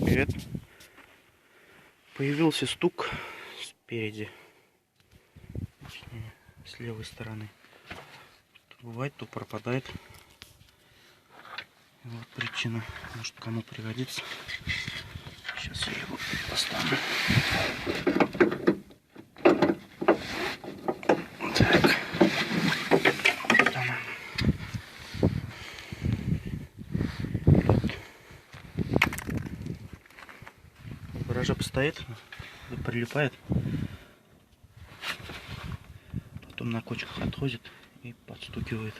Привет. Появился стук спереди, точнее, с левой стороны. То бывает, то пропадает. Вот причина. Может, кому пригодится. Сейчас я его достану. Так. Вот она. Гаража постоит, прилипает. Потом на кочках отходит и подстукивает.